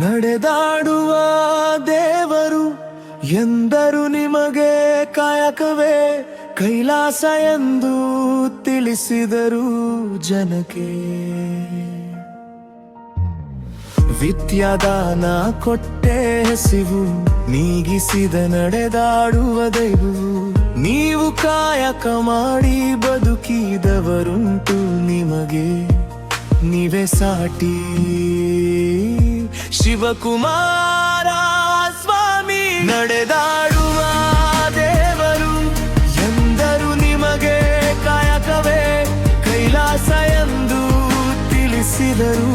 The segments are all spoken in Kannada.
ನಡೆದಾಡುವ ದೇವರು ಎಂದರು ನಿಮಗೆ ಕಾಯಕವೇ ಕೈಲಾಸ ಎಂದು ತಿಳಿಸಿದರು ಜನಕ್ಕೆ. ವಿದ್ಯಾದಾನ ಕೊಟ್ಟೆ ಹಸಿವು ನೀಗಿಸಿದ ನಡೆದಾಡುವ ದೈವವು. ನೀವು ಕಾಯಕ ಮಾಡಿ ಬದುಕಿದವರುಂಟು ನಿಮಗೆ ನೀವೇ ಸಾಟಿ. ಶಿವಕುಮಾರ ಸ್ವಾಮಿ ನಡೆದಾಡುವ ದೇವರು ಎಂದರು ನಿಮಗೆ ಕಾಯಕವೇ ಕೈಲಾಸ ಎಂದು ತಿಳಿಸಿದರು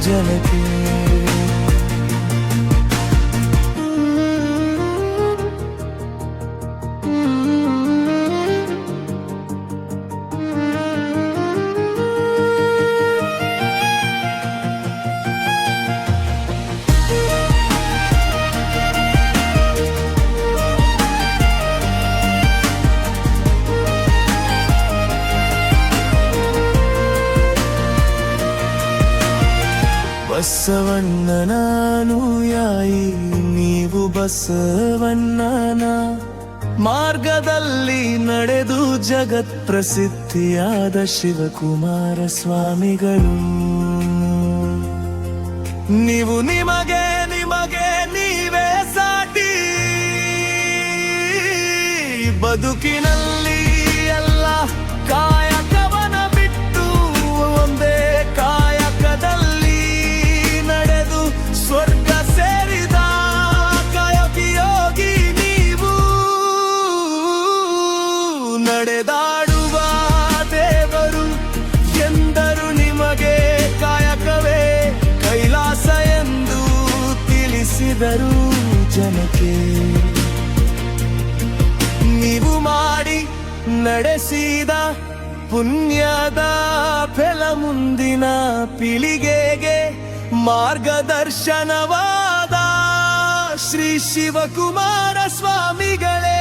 ಜನಕ್ಕೆ. ಬಸವಣ್ಣನ ಅನುಯಾಯಿ ನೀವು ಬಸವಣ್ಣನ ಮಾರ್ಗದಲ್ಲಿ ನಡೆದು ಜಗತ್ ಪ್ರಸಿದ್ಧಿಯಾದ ಶಿವಕುಮಾರ ಸ್ವಾಮಿಗಳು. ನೀವು ನಿಮಗೆ ನೀವೇ ಸಾಟಿ. ಬದುಕಿನಲ್ಲಿ ಎಲ್ಲ ಕಾಯಕವನ ಬಿಟ್ಟು ಒಂದೇ ಕಾಯಕದಲ್ಲಿ ನಡೆದು ಸ್ವರ್ಗ ಸೇರಿದ ಕಾಯಕಿಯೋಗಿ ನೀವು. ನಡೆದಾಡುವ ದೇವರು ಎಂದರು ನಿಮಗೆ ಕಾಯಕವೇ ಕೈಲಾಸ ಎಂದು ತಿಳಿಸಿದರು ಜನಕ್ಕೆ. ನೀವು ಮಾಡಿ ನಡೆಸಿದ ಪುಣ್ಯದ ಫಲ ಮುಂದಿನ ಪೀಳಿಗೆಗೆ ಮಾರ್ಗದರ್ಶನವಾದ ಶ್ರೀ ಶಿವಕುಮಾರ ಸ್ವಾಮಿಗಳೇ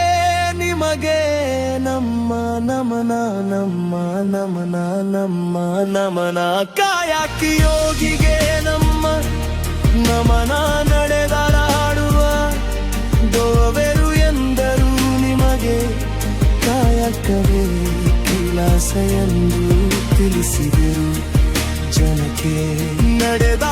ನಿಮಗೆ ನಮ್ಮ ನಮನ ನಮ್ಮ ನಮನ ನಮ್ಮ ನಮನ. ಕಾಯಕಿ ಯೋಗಿಗೆ ನಮ್ಮ ನಮನ. ನಡೆದಾಡುವ ದೇವರು ಎಂದರು ನಿಮಗೆ ಕಾಯಕವೇ ಕೈಲಾಸ ಎಂದು ತಿಳಿಸಿದರು ಜನಕ್ಕೆ. ನಡೆದ